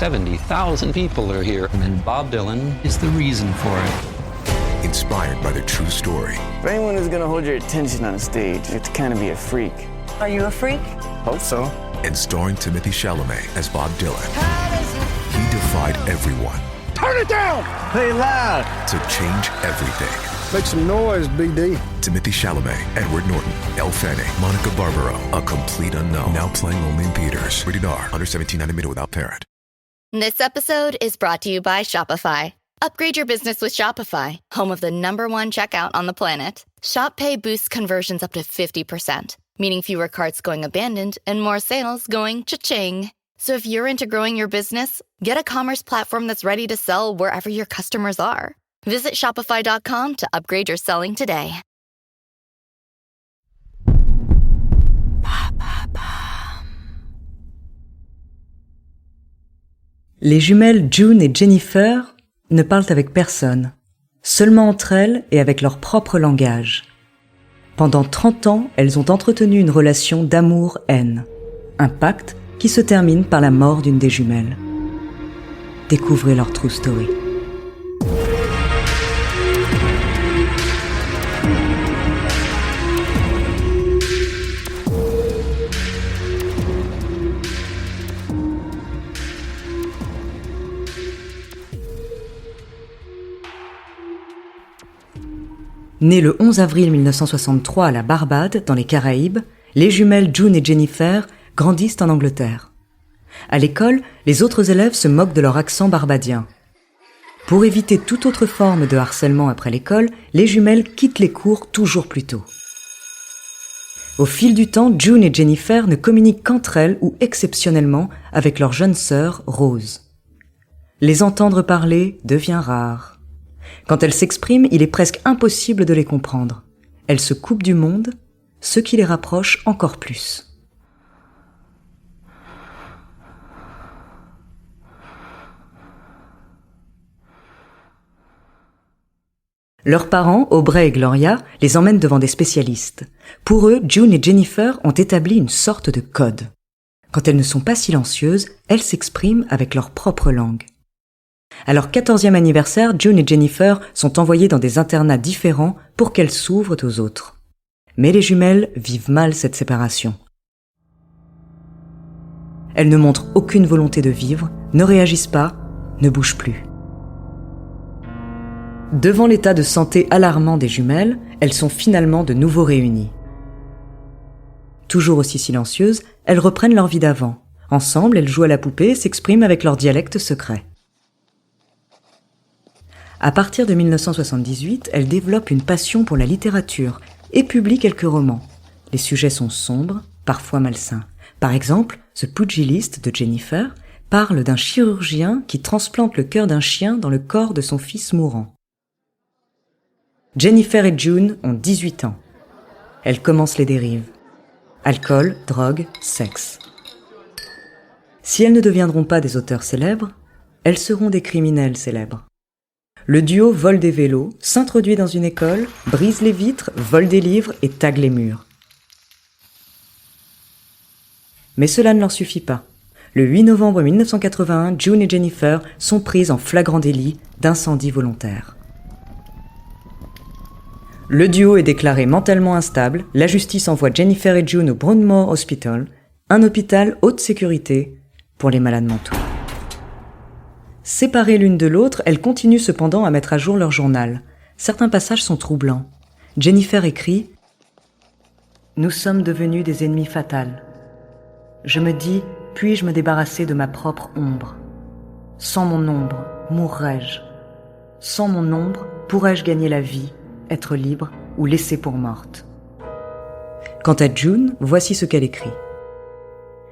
70,000 people are here, and Bob Dylan is the reason for it. Inspired by the true story. For anyone who's gonna hold your attention on a stage, you have to kind of be a freak. Are you a freak? Hope so. And starring Timothée Chalamet as Bob Dylan. He defied everyone. Turn it down! Play loud! To change everything. Make some noise, BD. Timothée Chalamet, Edward Norton, Elle Fanning, Monica Barbaro, a complete unknown. Now playing only in theaters. Rated R, under 17, not admitted without parent. This episode is brought to you by Shopify. Upgrade your business with Shopify, home of the #1 checkout on the planet. Shop Pay boosts conversions up to 50%, meaning fewer carts going abandoned and more sales going cha-ching. So if you're into growing your business, get a commerce platform that's ready to sell wherever your customers are. Visit Shopify.com to upgrade your selling today. Les jumelles June et Jennifer ne parlent avec personne, seulement entre elles et avec leur propre langage. Pendant 30 ans, elles ont entretenu une relation d'amour-haine, un pacte qui se termine par la mort d'une des jumelles. Découvrez leur true story. Nées le 11 avril 1963 à la Barbade, dans les Caraïbes, les jumelles June et Jennifer grandissent en Angleterre. À l'école, les autres élèves se moquent de leur accent barbadien. Pour éviter toute autre forme de harcèlement après l'école, les jumelles quittent les cours toujours plus tôt. Au fil du temps, June et Jennifer ne communiquent qu'entre elles ou exceptionnellement avec leur jeune sœur, Rose. Les entendre parler devient rare. Quand elles s'expriment, il est presque impossible de les comprendre. Elles se coupent du monde, ce qui les rapproche encore plus. Leurs parents, Aubrey et Gloria, les emmènent devant des spécialistes. Pour eux, June et Jennifer ont établi une sorte de code. Quand elles ne sont pas silencieuses, elles s'expriment avec leur propre langue. À leur 14e anniversaire, June et Jennifer sont envoyées dans des internats différents pour qu'elles s'ouvrent aux autres. Mais les jumelles vivent mal cette séparation. Elles ne montrent aucune volonté de vivre, ne réagissent pas, ne bougent plus. Devant l'état de santé alarmant des jumelles, elles sont finalement de nouveau réunies. Toujours aussi silencieuses, elles reprennent leur vie d'avant. Ensemble, elles jouent à la poupée et s'expriment avec leur dialecte secret. À partir de 1978, elles développent une passion pour la littérature et publient quelques romans. Les sujets sont sombres, parfois malsains. Par exemple, The Pugilist de Jennifer parle d'un chirurgien qui transplante le cœur d'un chien dans le corps de son fils mourant. Jennifer et June ont 18 ans. Elles commencent les dérives. Alcool, drogue, sexe. Si elles ne deviendront pas des auteurs célèbres, elles seront des criminels célèbres. Le duo vole des vélos, s'introduit dans une école, brise les vitres, vole des livres et tague les murs. Mais cela ne leur suffit pas. Le 8 novembre 1981, June et Jennifer sont prises en flagrant délit d'incendie volontaire. Le duo est déclaré mentalement instable, la justice envoie Jennifer et June au Broadmoor Hospital, un hôpital haute sécurité pour les malades mentaux. Séparées l'une de l'autre, elles continuent cependant à mettre à jour leur journal. Certains passages sont troublants. Jennifer écrit « Nous sommes devenus des ennemis fatals. Je me dis, puis-je me débarrasser de ma propre ombre? Sans mon ombre, mourrais-je? Sans mon ombre, pourrais-je gagner la vie, être libre ou laisser pour morte ?» Quant à June, voici ce qu'elle écrit.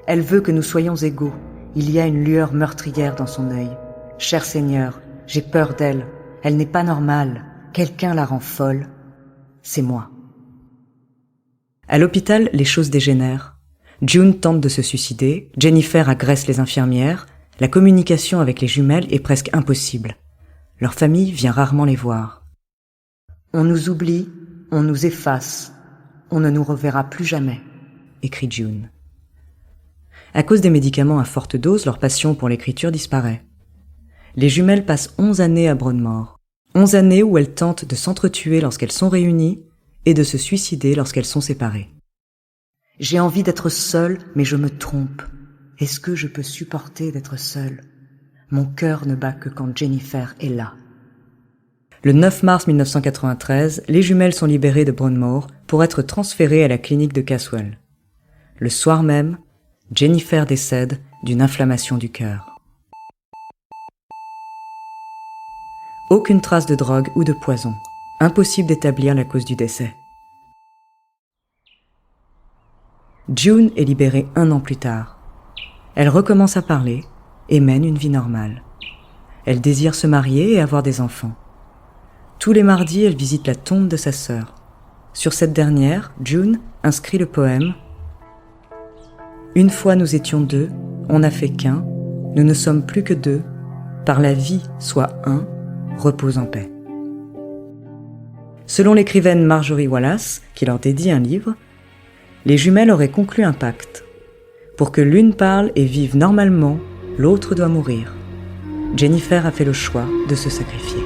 Elle veut que nous soyons égaux. Il y a une lueur meurtrière dans son œil. Cher Seigneur, j'ai peur d'elle. Elle n'est pas normale. Quelqu'un la rend folle. C'est moi. À l'hôpital, les choses dégénèrent. June tente de se suicider, Jennifer agresse les infirmières, la communication avec les jumelles est presque impossible. Leur famille vient rarement les voir. On nous oublie, on nous efface, on ne nous reverra plus jamais, écrit June. À cause des médicaments à forte dose, leur passion pour l'écriture disparaît. Les jumelles passent 11 années à Broadmoor. 11 années où elles tentent de s'entretuer lorsqu'elles sont réunies et de se suicider lorsqu'elles sont séparées. J'ai envie d'être seule, mais je me trompe. Est-ce que je peux supporter d'être seule ? Mon cœur ne bat que quand Jennifer est là. Le 9 mars 1993, les jumelles sont libérées de Broadmoor pour être transférées à la clinique de Caswell. Le soir même, Jennifer décède d'une inflammation du cœur. Aucune trace de drogue ou de poison. Impossible d'établir la cause du décès. June est libérée 1 an plus tard. Elle recommence à parler et mène une vie normale. Elle désire se marier et avoir des enfants. Tous les mardis, elle visite la tombe de sa sœur. Sur cette dernière, June inscrit le poème « Une fois nous étions 2, on n'a fait qu'un, nous ne sommes plus que 2, par la vie, soit 1, repose en paix. » Selon l'écrivaine Marjorie Wallace, qui leur dédie un livre, les jumelles auraient conclu un pacte. Pour que l'une parle et vive normalement, l'autre doit mourir. Jennifer a fait le choix de se sacrifier.